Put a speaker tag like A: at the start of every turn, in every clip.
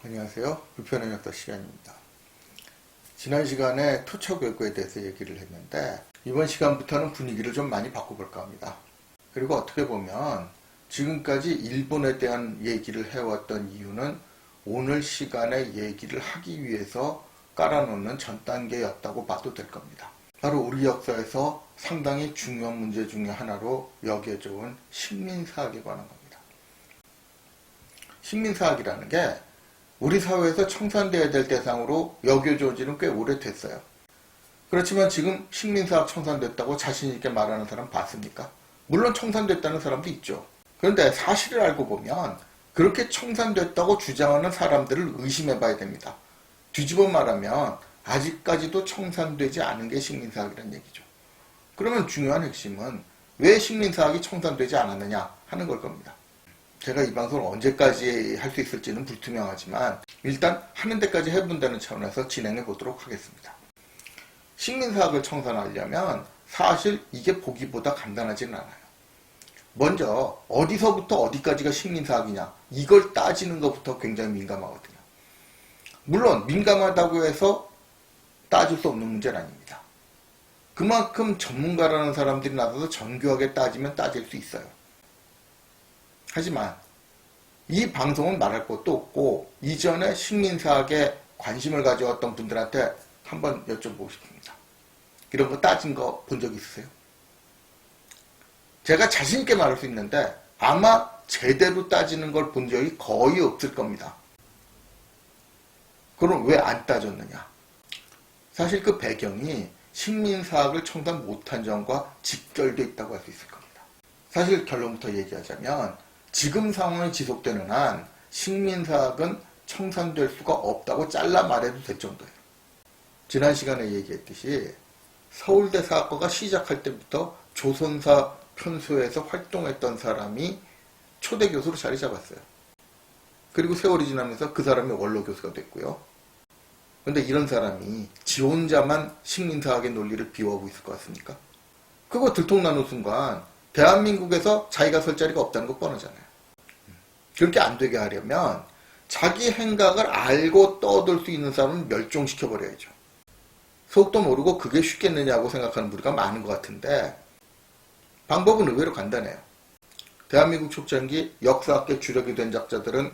A: 안녕하세요. 불편한 역사 시간입니다. 지난 시간에 토처교육에 대해서 얘기를 했는데 이번 시간부터는 분위기를 좀 많이 바꿔볼까 합니다. 그리고 어떻게 보면 지금까지 일본에 대한 얘기를 해왔던 이유는 오늘 시간에 얘기를 하기 위해서 깔아놓는 전 단계였다고 봐도 될 겁니다. 바로 우리 역사에서 상당히 중요한 문제 중에 하나로 여겨져 온 식민사학에 관한 겁니다. 식민사학이라는 게 우리 사회에서 청산되어야 될 대상으로 여겨져 지는 꽤 오래됐어요. 그렇지만 지금 식민사학 청산됐다고 자신있게 말하는 사람 봤습니까? 물론 청산됐다는 사람도 있죠. 그런데 사실을 알고 보면 그렇게 청산됐다고 주장하는 사람들을 의심해 봐야 됩니다. 뒤집어 말하면 아직까지도 청산되지 않은 게 식민사학이라는 얘기죠. 그러면 중요한 핵심은 왜 식민사학이 청산되지 않았느냐 하는 걸 겁니다. 제가 이 방송을 언제까지 할 수 있을지는 불투명하지만 일단 하는 데까지 해본다는 차원에서 진행해 보도록 하겠습니다. 식민사학을 청산하려면 사실 이게 보기보다 간단하지는 않아요. 먼저 어디서부터 어디까지가 식민사학이냐 이걸 따지는 것부터 굉장히 민감하거든요. 물론 민감하다고 해서 따질 수 없는 문제는 아닙니다. 그만큼 전문가라는 사람들이 나서서 정교하게 따지면 따질 수 있어요. 하지만 이 방송은 말할 것도 없고 이전에 식민사학에 관심을 가져왔던 분들한테 한번 여쭤보고 싶습니다. 이런 거 따진 거 본 적 있으세요? 제가 자신있게 말할 수 있는데 아마 제대로 따지는 걸 본 적이 거의 없을 겁니다. 그럼 왜 안 따졌느냐? 사실 그 배경이 식민사학을 청산 못한 점과 직결되어 있다고 할 수 있을 겁니다. 사실 결론부터 얘기하자면 지금 상황이 지속되는 한 식민사학은 청산될 수가 없다고 잘라 말해도 될 정도예요. 지난 시간에 얘기했듯이 서울대 사학과가 시작할 때부터 조선사 편수에서 활동했던 사람이 초대 교수로 자리 잡았어요. 그리고 세월이 지나면서 그 사람이 원로 교수가 됐고요. 그런데 이런 사람이 지 혼자만 식민사학의 논리를 비워하고 있을 것 같습니까? 그거 들통나는 순간 대한민국에서 자기가 설 자리가 없다는 거 뻔하잖아요. 그렇게 안 되게 하려면 자기 행각을 알고 떠들 수 있는 사람은 멸종시켜버려야죠. 속도 모르고 그게 쉽겠느냐고 생각하는 우리가 많은 것 같은데 방법은 의외로 간단해요. 대한민국 초창기 역사학계 주력이 된 작자들은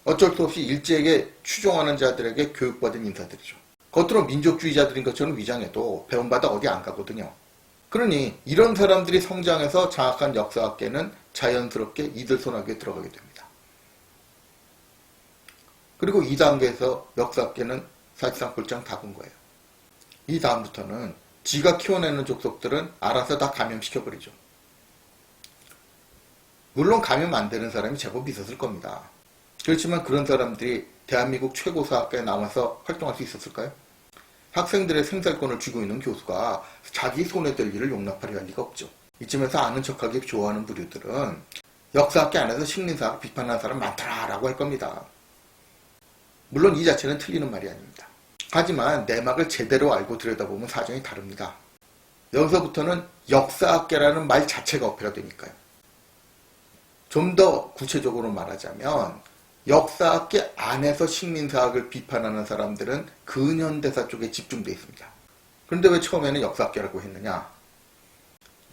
A: 어쩔 수 없이 일제에게 추종하는 자들에게 교육받은 인사들이죠. 겉으로 민족주의자들인 것처럼 위장해도 배움받아 어디 안 가거든요. 그러니 이런 사람들이 성장해서 장악한 역사학계는 자연스럽게 이들 손아귀에 들어가게 됩니다. 그리고 이 단계에서 역사학계는 사실상 골장 다 본 거예요. 이 다음부터는 지가 키워내는 족속들은 알아서 다 감염시켜버리죠. 물론 감염 안 되는 사람이 제법 있었을 겁니다. 그렇지만 그런 사람들이 대한민국 최고 사학과에 나와서 활동할 수 있었을까요? 학생들의 생살권을 쥐고 있는 교수가 자기 손에 들 일을 용납하려 할 리가 없죠. 이쯤에서 아는 척하기 좋아하는 부류들은 역사학계 안에서 식민사학 비판하는 사람 많더라라고 할 겁니다. 물론 이 자체는 틀리는 말이 아닙니다. 하지만 내막을 제대로 알고 들여다보면 사정이 다릅니다. 여기서부터는 역사학계라는 말 자체가 어폐가 되니까요. 좀 더 구체적으로 말하자면 역사학계 안에서 식민사학을 비판하는 사람들은 근현대사 쪽에 집중되어 있습니다. 그런데 왜 처음에는 역사학계라고 했느냐?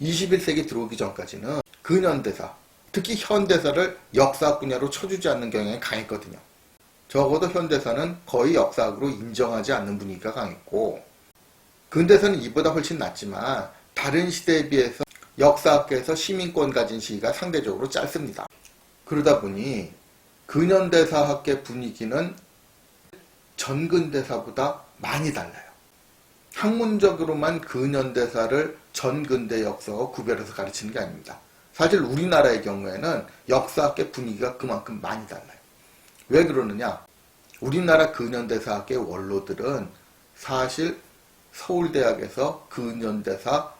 A: 21세기 들어오기 전까지는 근현대사, 특히 현대사를 역사학 분야로 쳐주지 않는 경향이 강했거든요. 적어도 현대사는 거의 역사학으로 인정하지 않는 분위기가 강했고 근대사는 이보다 훨씬 낫지만 다른 시대에 비해서 역사학계에서 시민권 가진 시기가 상대적으로 짧습니다. 그러다 보니 근현대사학계 분위기는 전근대사보다 많이 달라요. 학문적으로만 근현대사를 전근대 역사와 구별해서 가르치는 게 아닙니다. 사실 우리나라의 경우에는 역사학계 분위기가 그만큼 많이 달라요. 왜 그러느냐? 우리나라 근현대사학계 원로들은 사실 서울대학에서 근현대사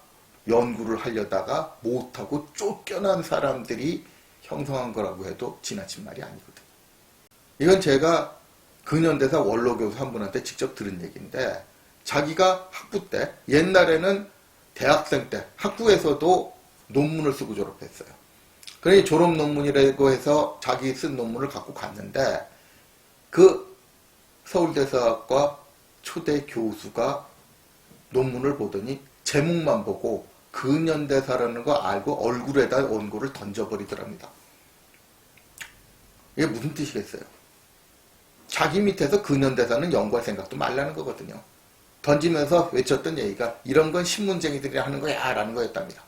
A: 연구를 하려다가 못하고 쫓겨난 사람들이 형성한 거라고 해도 지나친 말이 아니거든요. 이건 제가 근현대사 원로교수 한 분한테 직접 들은 얘기인데 자기가 학부 때 옛날에는 대학생 때 학부에서도 논문을 쓰고 졸업했어요. 그러니 졸업 논문이라고 해서 자기 쓴 논문을 갖고 갔는데 그 서울대사학과 초대 교수가 논문을 보더니 제목만 보고 근현대사라는 거 알고 얼굴에다 원고를 던져버리더랍니다. 이게 무슨 뜻이겠어요? 자기 밑에서 근현대사는 연구할 생각도 말라는 거거든요. 던지면서 외쳤던 얘기가 이런 건 신문쟁이들이 하는 거야 라는 거였답니다.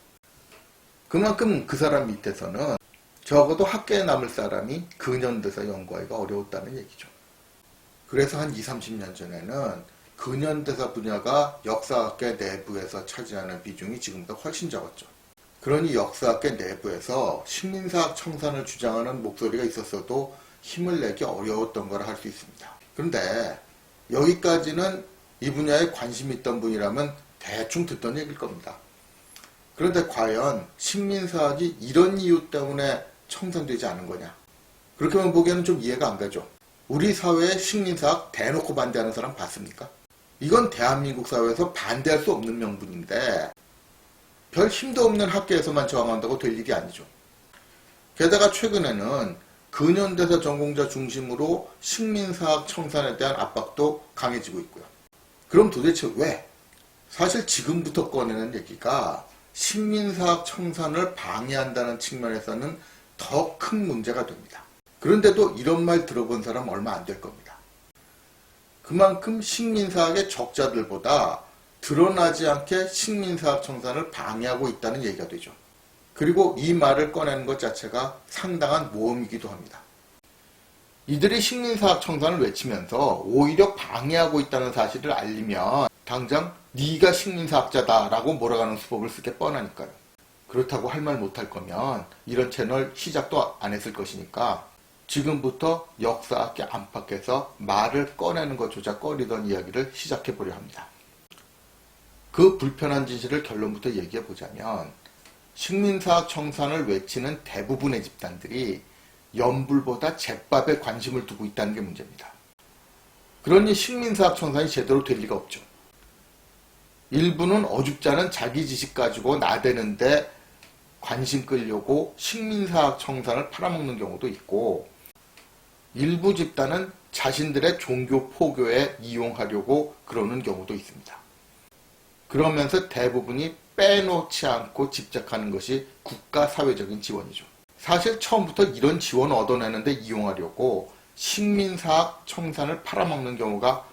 A: 그만큼 그 사람 밑에서는 적어도 학계에 남을 사람이 근현대사 연구하기가 어려웠다는 얘기죠. 그래서 한 20, 30년 전에는 근현대사 분야가 역사학계 내부에서 차지하는 비중이 지금보다 훨씬 적었죠. 그러니 역사학계 내부에서 식민사학 청산을 주장하는 목소리가 있었어도 힘을 내기 어려웠던 거라 할 수 있습니다. 그런데 여기까지는 이 분야에 관심 있던 분이라면 대충 듣던 얘기일 겁니다. 그런데 과연 식민사학이 이런 이유 때문에 청산되지 않은 거냐? 그렇게만 보기에는 좀 이해가 안 가죠. 우리 사회에 식민사학 대놓고 반대하는 사람 봤습니까? 이건 대한민국 사회에서 반대할 수 없는 명분인데 별 힘도 없는 학계에서만 저항한다고 될 일이 아니죠. 게다가 최근에는 근현대사 전공자 중심으로 식민사학 청산에 대한 압박도 강해지고 있고요. 그럼 도대체 왜? 사실 지금부터 꺼내는 얘기가 식민사학 청산을 방해한다는 측면에서는 더 큰 문제가 됩니다. 그런데도 이런 말 들어본 사람 얼마 안 될 겁니다. 그만큼 식민사학의 적자들보다 드러나지 않게 식민사학 청산을 방해하고 있다는 얘기가 되죠. 그리고 이 말을 꺼내는 것 자체가 상당한 모험이기도 합니다. 이들이 식민사학 청산을 외치면서 오히려 방해하고 있다는 사실을 알리면 당장 네가 식민사학자다 라고 몰아가는 수법을 쓸 게 뻔하니까요. 그렇다고 할 말 못할 거면 이런 채널 시작도 안 했을 것이니까 지금부터 역사학계 안팎에서 말을 꺼내는 것조차 꺼리던 이야기를 시작해보려 합니다. 그 불편한 진실을 결론부터 얘기해보자면 식민사학 청산을 외치는 대부분의 집단들이 연불보다 잿밥에 관심을 두고 있다는 게 문제입니다. 그러니 식민사학 청산이 제대로 될 리가 없죠. 일부는 어줍지 않은 자기 지식 가지고 나대는데 관심 끌려고 식민사학 청산을 팔아먹는 경우도 있고 일부 집단은 자신들의 종교 포교에 이용하려고 그러는 경우도 있습니다. 그러면서 대부분이 빼놓지 않고 집착하는 것이 국가 사회적인 지원이죠. 사실 처음부터 이런 지원을 얻어내는데 이용하려고 식민사학 청산을 팔아먹는 경우가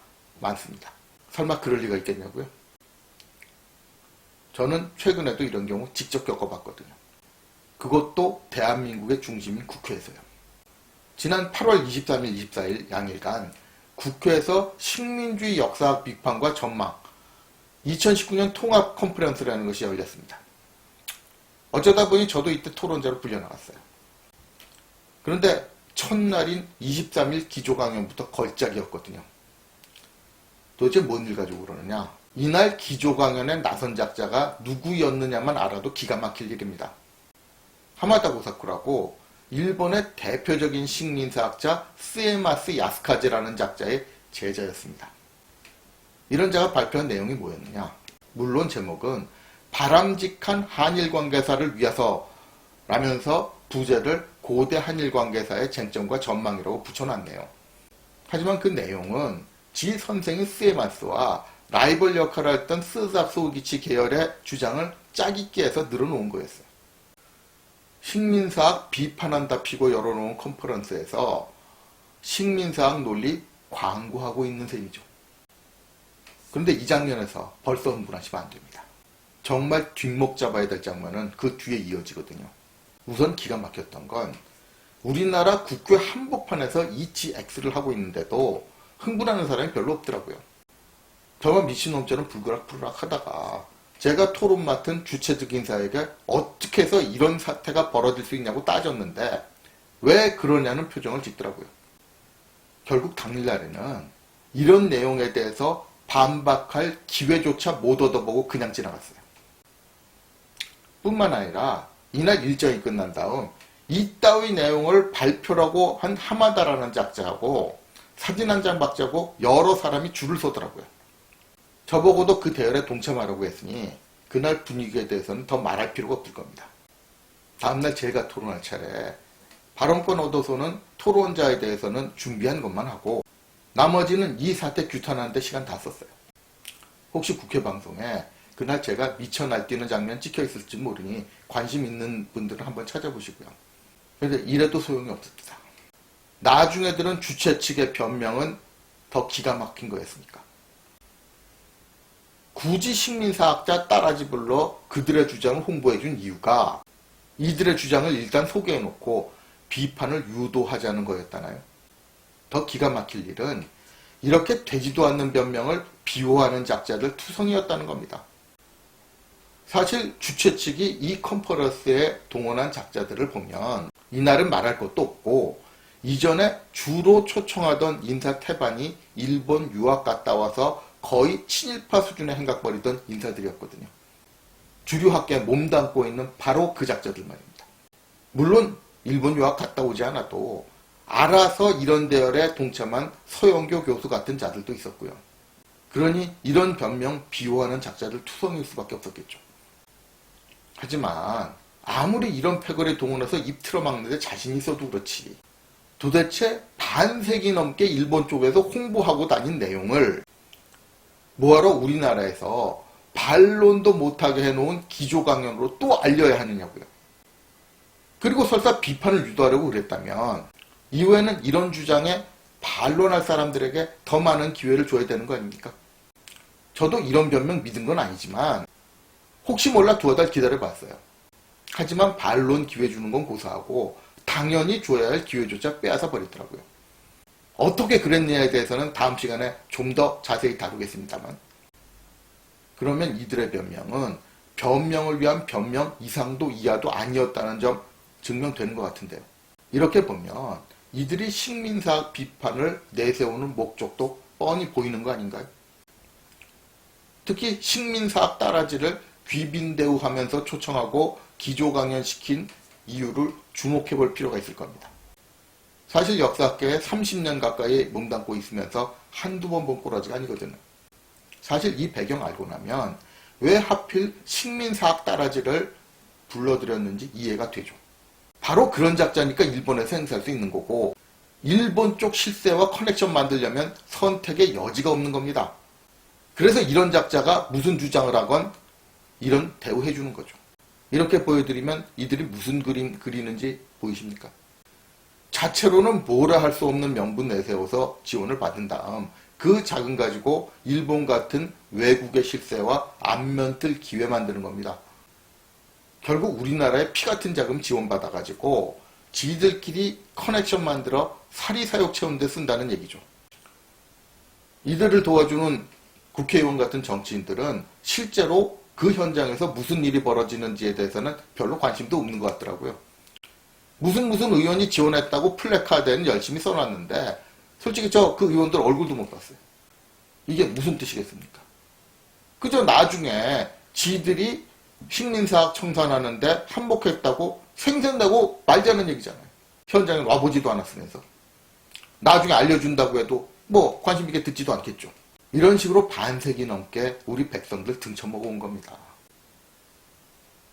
A: 많습니다. 설마 그럴 리가 있겠냐고요? 저는 최근에도 이런 경우 직접 겪어봤거든요. 그것도 대한민국의 중심인 국회에서요. 지난 8월 23일, 24일 양일간 국회에서 식민주의 역사학 비판과 전망 2019년 통합 컨퍼런스라는 것이 열렸습니다. 어쩌다 보니 저도 이때 토론자로 불려나갔어요. 그런데 첫날인 23일 기조강연부터 걸작이었거든요. 도대체 뭔 일 가지고 그러느냐? 이날 기조강연에 나선 작자가 누구였느냐만 알아도 기가 막힐 일입니다. 하마다 고사쿠라고 일본의 대표적인 식민사학자 스에마스 야스카제라는 작자의 제자였습니다. 이런 자가 발표한 내용이 뭐였느냐? 물론 제목은 바람직한 한일관계사를 위해서 라면서 부제를 고대 한일관계사의 쟁점과 전망이라고 붙여놨네요. 하지만 그 내용은 지 선생인 스에마스와 라이벌 역할을 했던 스사쿠 오기치 계열의 주장을 짜깁기해서 늘어놓은 거였어요. 식민사학 비판한답시고 열어놓은 컨퍼런스에서 식민사학 논리 광고하고 있는 셈이죠. 그런데 이 장면에서 벌써 흥분하시면 안 됩니다. 정말 뒷목 잡아야 될 장면은 그 뒤에 이어지거든요. 우선 기가 막혔던 건 우리나라 국회 한복판에서 ETX를 하고 있는데도 흥분하는 사람이 별로 없더라고요. 저만 미친놈처럼 불그락불그락 하다가 제가 토론 맡은 주최적 인사에게 어떻게 해서 이런 사태가 벌어질 수 있냐고 따졌는데 왜 그러냐는 표정을 짓더라고요. 결국 당일날에는 이런 내용에 대해서 반박할 기회조차 못 얻어보고 그냥 지나갔어요. 뿐만 아니라 이날 일정이 끝난 다음 이따위 내용을 발표라고 한 하마다라는 작자하고 사진 한 장 박자고 여러 사람이 줄을 서더라고요. 저보고도 그 대열에 동참하라고 했으니 그날 분위기에 대해서는 더 말할 필요가 없을 겁니다. 다음날 제가 토론할 차례 발언권 얻어서는 토론자에 대해서는 준비한 것만 하고 나머지는 이 사태 규탄하는데 시간 다 썼어요. 혹시 국회 방송에 그날 제가 미쳐 날뛰는 장면 찍혀 있을지 모르니 관심 있는 분들은 한번 찾아보시고요. 그런데 이래도 소용이 없었다. 나중에 들은 주최 측의 변명은 더 기가 막힌 거였으니까. 굳이 식민사학자 따라지 불러 그들의 주장을 홍보해준 이유가 이들의 주장을 일단 소개해놓고 비판을 유도하자는 거였잖아요. 더 기가 막힐 일은 이렇게 되지도 않는 변명을 비호하는 작자들 투성이었다는 겁니다. 사실 주최 측이 이 컨퍼런스에 동원한 작자들을 보면 이날은 말할 것도 없고 이전에 주로 초청하던 인사 태반이 일본 유학 갔다 와서 거의 친일파 수준의 행각벌이던 인사들이었거든요. 주류 학계에 몸담고 있는 바로 그 작자들 말입니다. 물론 일본 유학 갔다 오지 않아도 알아서 이런 대열에 동참한 서영교 교수 같은 자들도 있었고요. 그러니 이런 변명 비호하는 작자들 투성일 수밖에 없었겠죠. 하지만 아무리 이런 패거리에 동원해서 입 틀어막는 데 자신이 있어도 그렇지 도대체 반세기 넘게 일본 쪽에서 홍보하고 다닌 내용을 뭐하러 우리나라에서 반론도 못하게 해놓은 기조강연으로 또 알려야 하느냐고요. 그리고 설사 비판을 유도하려고 그랬다면 이후에는 이런 주장에 반론할 사람들에게 더 많은 기회를 줘야 되는 거 아닙니까? 저도 이런 변명 믿은 건 아니지만 혹시 몰라 두어 달 기다려봤어요. 하지만 반론 기회 주는 건 고사하고 당연히 줘야 할 기회조차 빼앗아 버리더라고요. 어떻게 그랬느냐에 대해서는 다음 시간에 좀 더 자세히 다루겠습니다만 그러면 이들의 변명은 변명을 위한 변명 이상도 이하도 아니었다는 점 증명되는 것 같은데요. 이렇게 보면 이들이 식민사학 비판을 내세우는 목적도 뻔히 보이는 거 아닌가요? 특히 식민사학 따라지를 귀빈대우하면서 초청하고 기조강연시킨 이유를 주목해 볼 필요가 있을 겁니다. 사실 역사학계에 30년 가까이 몸담고 있으면서 한두 번 본 꼬라지가 아니거든요. 사실 이 배경 알고 나면 왜 하필 식민사학 따라지를 불러들였는지 이해가 되죠. 바로 그런 작자니까 일본에서 행사할 수 있는 거고 일본 쪽 실세와 커넥션 만들려면 선택의 여지가 없는 겁니다. 그래서 이런 작자가 무슨 주장을 하건 이런 대우해 주는 거죠. 이렇게 보여드리면 이들이 무슨 그림 그리는지 보이십니까? 자체로는 뭐라 할 수 없는 명분 내세워서 지원을 받은 다음 그 자금 가지고 일본 같은 외국의 실세와 안면뜰 기회 만드는 겁니다. 결국 우리나라에 피 같은 자금 지원받아가지고 지들끼리 커넥션 만들어 사리사욕 채우는 데 쓴다는 얘기죠. 이들을 도와주는 국회의원 같은 정치인들은 실제로 그 현장에서 무슨 일이 벌어지는지에 대해서는 별로 관심도 없는 것 같더라고요. 무슨 의원이 지원했다고 플래카드에는 열심히 써놨는데 솔직히 저 그 의원들 얼굴도 못 봤어요. 이게 무슨 뜻이겠습니까? 그저 나중에 지들이 식민사학 청산하는데 한몫했다고 생생내고 말자는 얘기잖아요. 현장에 와보지도 않았으면서. 나중에 알려준다고 해도 뭐 관심 있게 듣지도 않겠죠. 이런 식으로 반세기 넘게 우리 백성들 등쳐먹어 온 겁니다.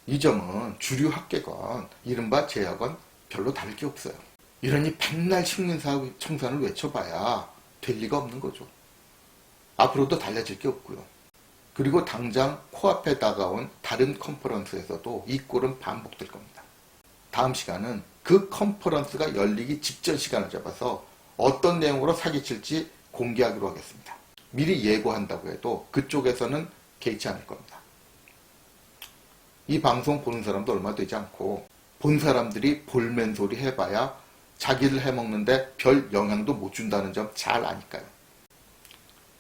A: 이 점은 주류 학계건 이른바 제야건 별로 다를 게 없어요. 이러니 백날 식민사학 청산을 외쳐봐야 될 리가 없는 거죠. 앞으로도 달라질 게 없고요. 그리고 당장 코앞에 다가온 다른 컨퍼런스에서도 이 꼴은 반복될 겁니다. 다음 시간은 그 컨퍼런스가 열리기 직전 시간을 잡아서 어떤 내용으로 사기칠지 공개하기로 하겠습니다. 미리 예고한다고 해도 그쪽에서는 개의치 않을 겁니다. 이 방송 보는 사람도 얼마 되지 않고 본 사람들이 볼멘소리 해봐야 자기를 해먹는데 별 영향도 못 준다는 점 잘 아니까요.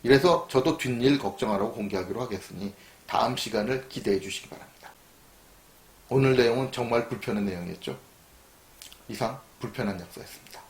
A: 이래서 저도 뒷일 걱정하라고 공개하기로 하겠으니 다음 시간을 기대해 주시기 바랍니다. 오늘 내용은 정말 불편한 내용이었죠. 이상 불편한 약소였습니다.